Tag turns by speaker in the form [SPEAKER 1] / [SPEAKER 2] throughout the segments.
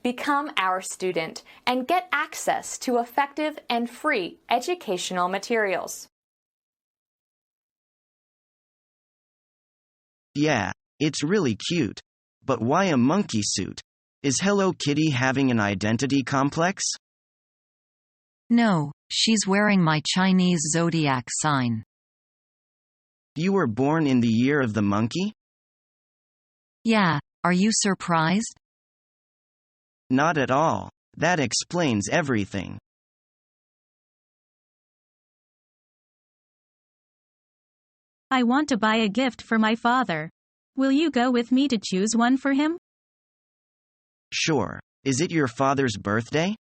[SPEAKER 1] become our student and get access to effective and free educational materials.
[SPEAKER 2] Yeah, it's really cute. But why a monkey suit? Is Hello Kitty having an identity complex?
[SPEAKER 3] No, she's wearing my Chinese zodiac sign.
[SPEAKER 2] You were born in the year of the monkey?
[SPEAKER 3] Yeah, are you surprised?
[SPEAKER 2] Not at all. That explains everything.
[SPEAKER 4] I want to buy a gift for my father. Will you go with me to choose one for him?
[SPEAKER 2] Sure. Is it your father's birthday?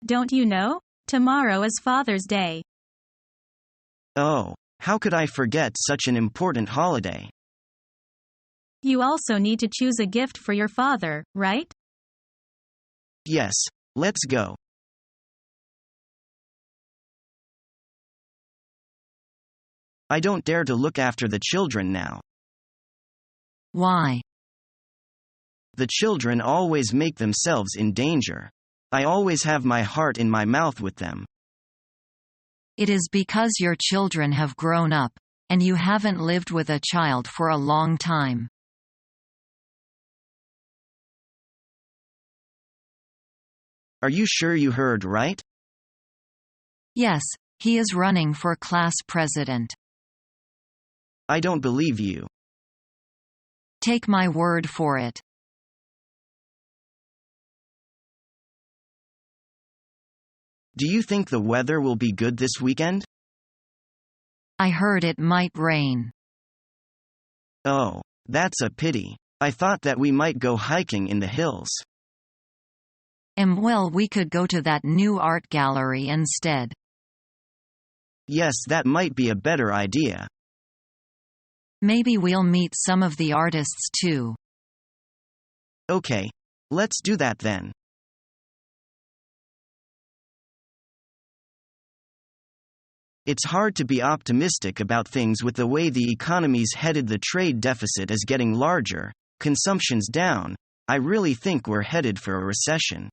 [SPEAKER 4] Don't you know? Tomorrow is Father's Day.
[SPEAKER 2] Oh, how could I forget such an important holiday?
[SPEAKER 4] You also need to choose a gift for your father, right?
[SPEAKER 2] Yes, let's go. I don't dare to look after the children now.
[SPEAKER 3] Why?
[SPEAKER 2] The children always make themselves in danger. I always have my heart in my mouth with them.
[SPEAKER 3] It is because your children have grown up, and you haven't lived with a child for a long time.
[SPEAKER 2] Are you sure you heard right?
[SPEAKER 3] Yes, he is running for class president.
[SPEAKER 2] I don't believe you.
[SPEAKER 3] Take my word for it.
[SPEAKER 2] Do you think the weather will be good this weekend?
[SPEAKER 3] I heard it might rain.
[SPEAKER 2] Oh, that's a pity. I thought that we might go hiking in the hills.
[SPEAKER 3] Well, we could go to that new art gallery instead.
[SPEAKER 2] Yes, that might be a better idea.
[SPEAKER 3] Maybe we'll meet some of the artists too.
[SPEAKER 2] Okay. Let's do that then. It's hard to be optimistic about things with the way the economy's headed. The trade deficit is getting larger, consumption's down. I really think we're headed for a recession.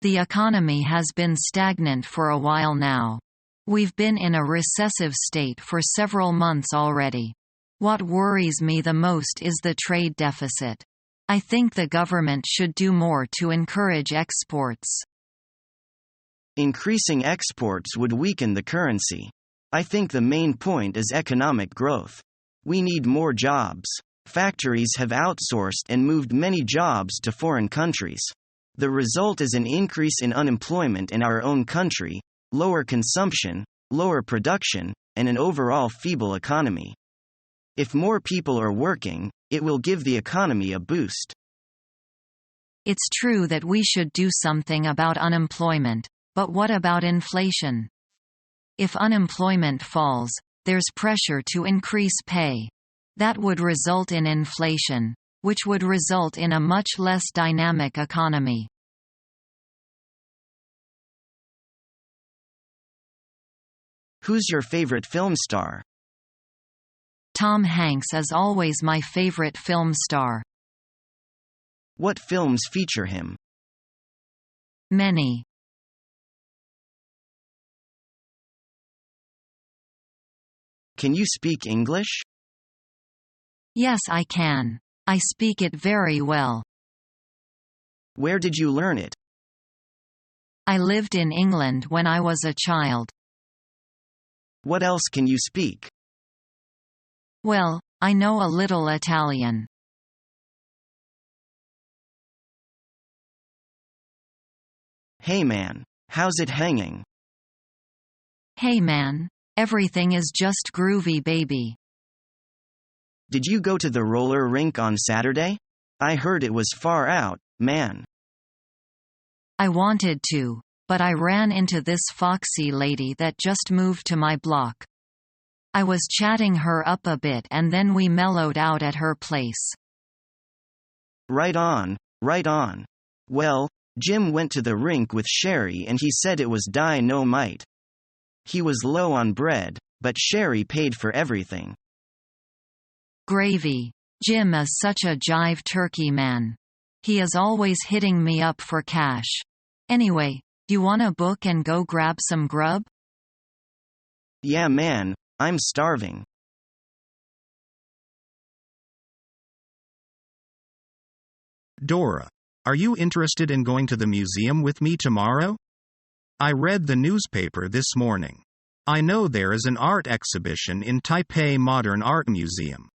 [SPEAKER 3] The economy has been stagnant for a while now. We've been in a recessive state for several months already. What worries me the most is the trade deficit. I think the government should do more to encourage exports.
[SPEAKER 2] Increasing exports would weaken the currency. I think the main point is economic growth. We need more jobs. Factories have outsourced and moved many jobs to foreign countries. The result is an increase in unemployment in our own country, lower consumption, lower production, and an overall feeble economy. If more people are working, it will give the economy a boost.
[SPEAKER 3] It's true that we should do something about unemployment, but what about inflation? If unemployment falls, there's pressure to increase pay. That would result in inflation, which would result in a much less dynamic economy.
[SPEAKER 2] Who's your favorite film star?
[SPEAKER 3] Tom Hanks is always my favorite film star.
[SPEAKER 2] What films feature him?
[SPEAKER 3] Many.
[SPEAKER 2] Can you speak English?
[SPEAKER 3] Yes, I can. I speak it very well.
[SPEAKER 2] Where did you learn it?
[SPEAKER 3] I lived in England when I was a child.
[SPEAKER 2] What else can you speak?
[SPEAKER 3] Well, I know a little Italian.
[SPEAKER 2] Hey man, how's it hanging?
[SPEAKER 3] Hey man, everything is just groovy, baby.
[SPEAKER 2] Did you go to the roller rink on Saturday? I heard it was far out, man.
[SPEAKER 3] I wanted to, but I ran into this foxy lady that just moved to my block. I was chatting her up a bit and then we mellowed out at her place.
[SPEAKER 2] Right on, right on. Well, Jim went to the rink with Sherry and he said it was dynamite. He was low on bread, but Sherry paid for everything.
[SPEAKER 3] Gravy. Jim is such a jive turkey man. He is always hitting me up for cash. Anyway, you wanna book and go grab some grub?
[SPEAKER 2] Yeah man, I'm starving.
[SPEAKER 5] Dora, are you interested in going to the museum with me tomorrow? I read the newspaper this morning. I know there is an art exhibition in Taipei Modern Art Museum.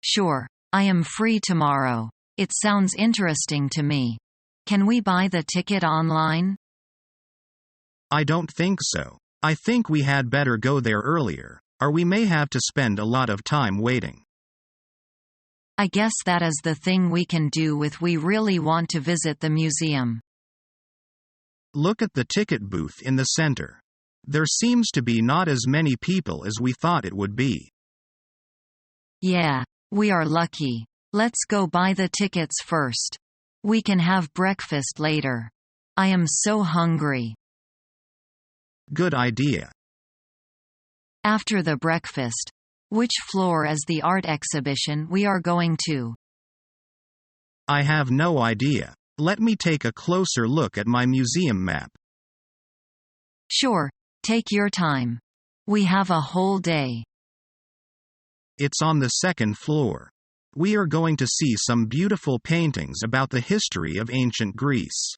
[SPEAKER 3] Sure, I am free tomorrow. It sounds interesting to me. Can we buy the ticket online?
[SPEAKER 5] I don't think so. I think we had better go there earlier, or we may have to spend a lot of time waiting.
[SPEAKER 3] I guess that is the thing we can do if we really want to visit the museum.
[SPEAKER 5] Look at the ticket booth in the center. There seems to be not as many people as we thought it would be.
[SPEAKER 3] Yeah, we are lucky. Let's go buy the tickets first. We can have breakfast later. I am so hungry.
[SPEAKER 5] Good idea.
[SPEAKER 3] After the breakfast, which floor is the art exhibition we are going to?
[SPEAKER 5] I have no idea. Let me take a closer look at my museum map.
[SPEAKER 3] Sure, take your time. We have a whole day.
[SPEAKER 5] It's on the second floor. We are going to see some beautiful paintings about the history of ancient Greece.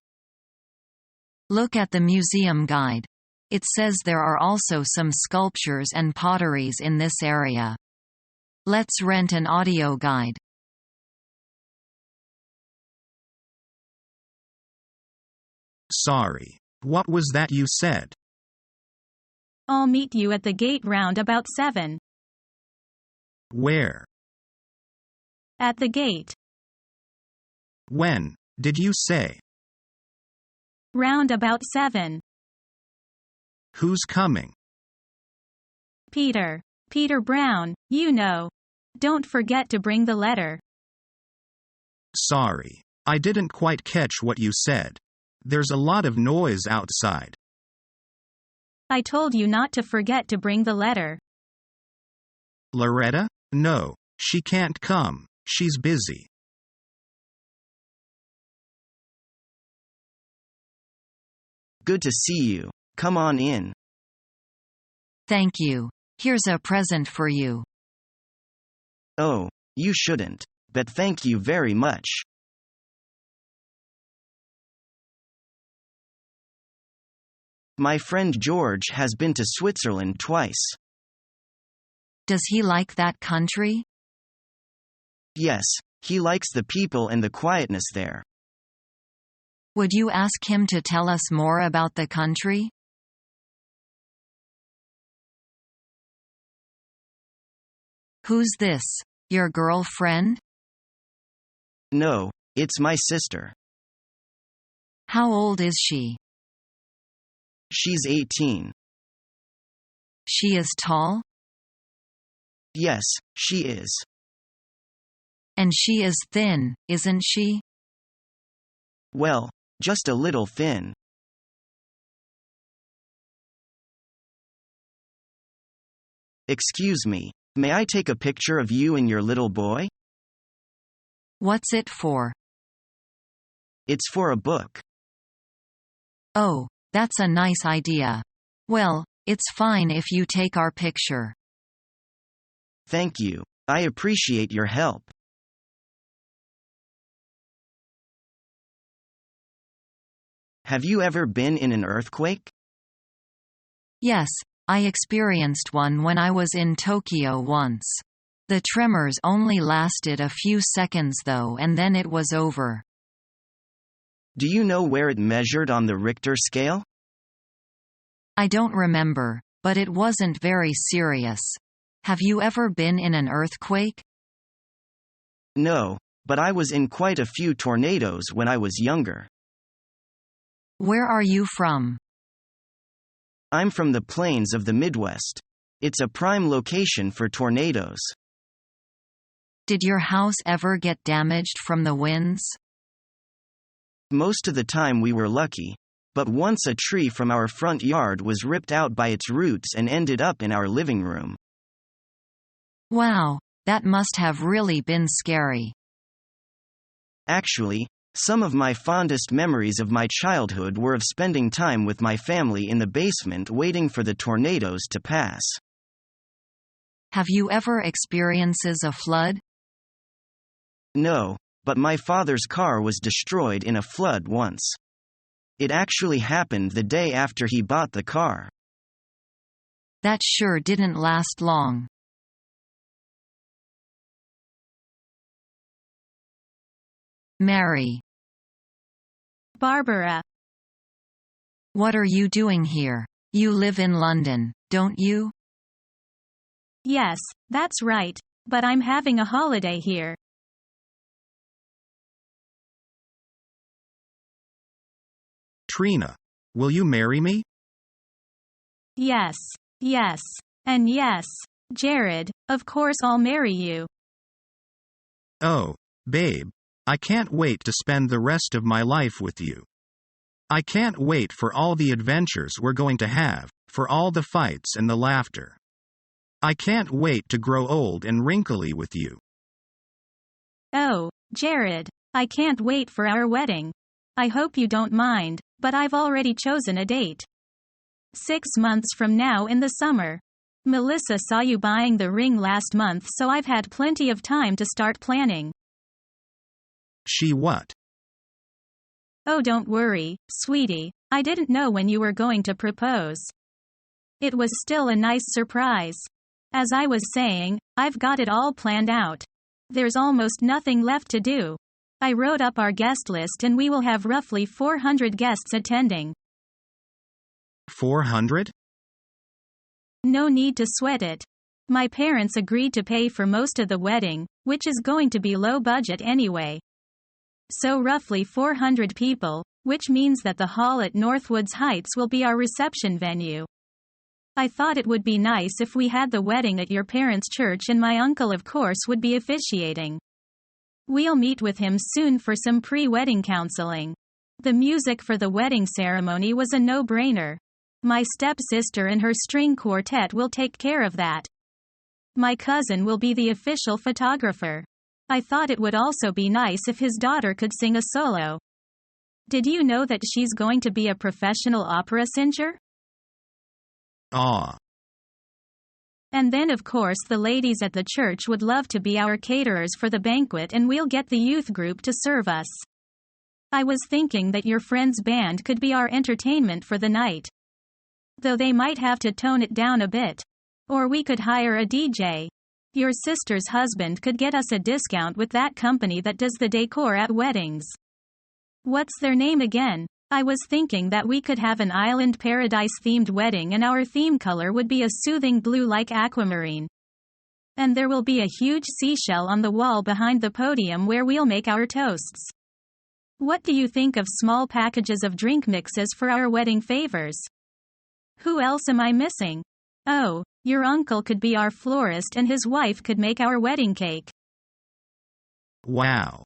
[SPEAKER 3] Look at the museum guide. It says there are also some sculptures and potteries in this area. Let's rent an audio guide.
[SPEAKER 5] Sorry. What was that you said?
[SPEAKER 4] I'll meet you at the gate round about 7.
[SPEAKER 5] Where?
[SPEAKER 4] At the gate.
[SPEAKER 5] When, did you say?
[SPEAKER 4] Round about 7.
[SPEAKER 5] Who's coming?
[SPEAKER 4] Peter. Peter Brown, you know. Don't forget to bring the letter.
[SPEAKER 5] Sorry. I didn't quite catch what you said. There's a lot of noise outside.
[SPEAKER 4] I told you not to forget to bring the letter.
[SPEAKER 5] Loretta? No, she can't come. She's busy.
[SPEAKER 2] Good to see you. Come on in.
[SPEAKER 3] Thank you. Here's a present for you.
[SPEAKER 2] Oh, you shouldn't. But thank you very much. My friend George has been to Switzerland twice.
[SPEAKER 3] Does he like that country?
[SPEAKER 2] Yes, he likes the people and the quietness there.
[SPEAKER 3] Would you ask him to tell us more about the country? Who's this? Your girlfriend?
[SPEAKER 2] No, it's my sister.
[SPEAKER 3] How old is she?
[SPEAKER 2] She's 18.
[SPEAKER 3] She is tall?
[SPEAKER 2] Yes, she is.
[SPEAKER 3] And she is thin, isn't she?
[SPEAKER 2] Well, just a little thin. Excuse me, may I take a picture of you and your little boy?
[SPEAKER 3] What's it for?
[SPEAKER 2] It's for a book.
[SPEAKER 3] Oh, that's a nice idea. Well, it's fine if you take our picture.
[SPEAKER 2] Thank you. I appreciate your help. Have you ever been in an earthquake?
[SPEAKER 3] Yes, I experienced one when I was in Tokyo once. The tremors only lasted a few seconds though, and then it was over.
[SPEAKER 2] Do you know where it measured on the Richter scale?
[SPEAKER 3] I don't remember, but it wasn't very serious. Have you ever been in an earthquake?
[SPEAKER 2] No, but I was in quite a few tornadoes when I was younger.
[SPEAKER 3] Where are you from?
[SPEAKER 2] I'm from the plains of the Midwest. It's a prime location for tornadoes.
[SPEAKER 3] Did your house ever get damaged from the winds?
[SPEAKER 2] Most of the time we were lucky, but once a tree from our front yard was ripped out by its roots and ended up in our living room.
[SPEAKER 3] Wow, that must have really been scary.
[SPEAKER 2] Actually, some of my fondest memories of my childhood were of spending time with my family in the basement waiting for the tornadoes to pass.
[SPEAKER 3] Have you ever experiences a flood?
[SPEAKER 2] No, but my father's car was destroyed in a flood once. It actually happened the day after he bought the car.
[SPEAKER 3] That sure didn't last long. Mary.
[SPEAKER 4] Barbara.
[SPEAKER 3] What are you doing here? You live in London, don't you?
[SPEAKER 4] Yes, that's right, but I'm having a holiday here.
[SPEAKER 5] Trina. Will you marry me?
[SPEAKER 4] Yes, yes, and yes, Jared, of course I'll marry you.
[SPEAKER 5] Oh, babe. I can't wait to spend the rest of my life with you. I can't wait for all the adventures we're going to have, for all the fights and the laughter. I can't wait to grow old and wrinkly with you.
[SPEAKER 4] Oh, Jared, I can't wait for our wedding. I hope you don't mind, but I've already chosen a date. 6 months from now in the summer. Melissa saw you buying the ring last month, so I've had plenty of time to start planning.
[SPEAKER 5] She what?
[SPEAKER 4] Oh, don't worry, sweetie, I didn't know when you were going to propose. It was still a nice surprise. As I was saying, I've got it all planned out. There's almost nothing left to do. I wrote up our guest list and we will have roughly 400 guests attending.
[SPEAKER 5] 400?
[SPEAKER 4] No need to sweat it. My parents agreed to pay for most of the wedding, which is going to be low budget anyway. So roughly 400 people, which means that the hall at Northwoods Heights will be our reception venue. I thought it would be nice if we had the wedding at your parents' church and my uncle of course would be officiating. We'll meet with him soon for some pre-wedding counseling. The music for the wedding ceremony was a no-brainer. My stepsister and her string quartet will take care of that. My cousin will be the official photographer. I thought it would also be nice if his daughter could sing a solo. Did you know that she's going to be a professional opera singer?
[SPEAKER 5] Ah.
[SPEAKER 4] And then of course the ladies at the church would love to be our caterers for the banquet and we'll get the youth group to serve us. I was thinking that your friend's band could be our entertainment for the night. Though they might have to tone it down a bit. Or we could hire a DJ. Your sister's husband could get us a discount with that company that does the decor at weddings. What's their name again? I was thinking that we could have an island paradise themed wedding and our theme color would be a soothing blue like aquamarine. And there will be a huge seashell on the wall behind the podium where we'll make our toasts. What do you think of small packages of drink mixes for our wedding favors? Who else am I missing? Oh, your uncle could be our florist and his wife could make our wedding cake.
[SPEAKER 5] Wow.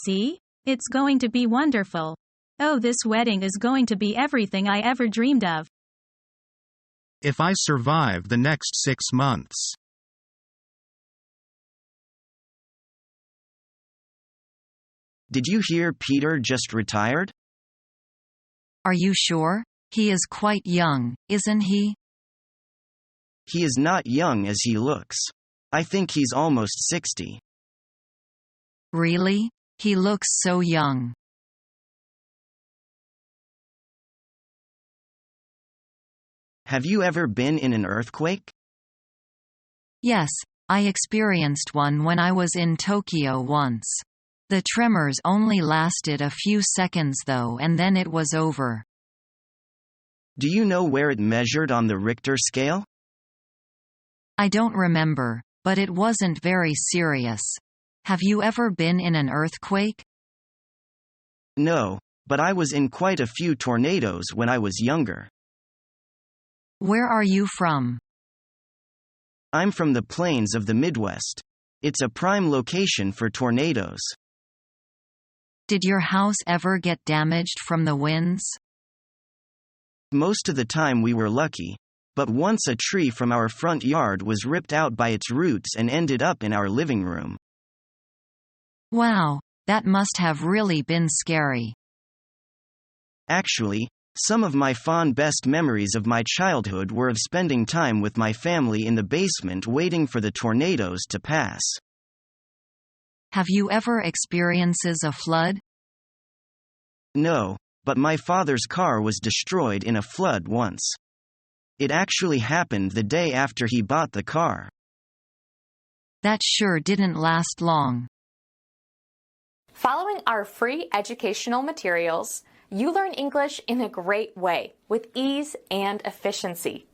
[SPEAKER 4] See? It's going to be wonderful. Oh, this wedding is going to be everything I ever dreamed of.
[SPEAKER 5] If I survive the next 6 months.
[SPEAKER 2] Did you hear Peter just retired?
[SPEAKER 3] Are you sure? He is quite young, isn't he?
[SPEAKER 2] He is not young as he looks. I think he's almost 60.
[SPEAKER 3] Really? He looks so young.
[SPEAKER 2] Have you ever been in an earthquake?
[SPEAKER 3] Yes, I experienced one when I was in Tokyo once. The tremors only lasted a few seconds though, and then it was over.
[SPEAKER 2] Do you know where it measured on the Richter scale?
[SPEAKER 3] I don't remember, but it wasn't very serious. Have you ever been in an earthquake?
[SPEAKER 2] No, but I was in quite a few tornadoes when I was younger.
[SPEAKER 3] Where are you from?
[SPEAKER 2] I'm from the plains of the Midwest. It's a prime location for tornadoes.
[SPEAKER 3] Did your house ever get damaged from the winds?
[SPEAKER 2] Most of the time we were lucky, but once a tree from our front yard was ripped out by its roots and ended up in our living room.
[SPEAKER 3] Wow, that must have really been scary.
[SPEAKER 2] Actually, some of my best memories of my childhood were of spending time with my family in the basement waiting for the tornadoes to pass.
[SPEAKER 3] Have you ever experiences a flood?
[SPEAKER 2] No, but my father's car was destroyed in a flood once. It actually happened the day after he bought the car.
[SPEAKER 3] That sure didn't last long.
[SPEAKER 1] Following our free educational materials, you learn English in a great way with ease and efficiency.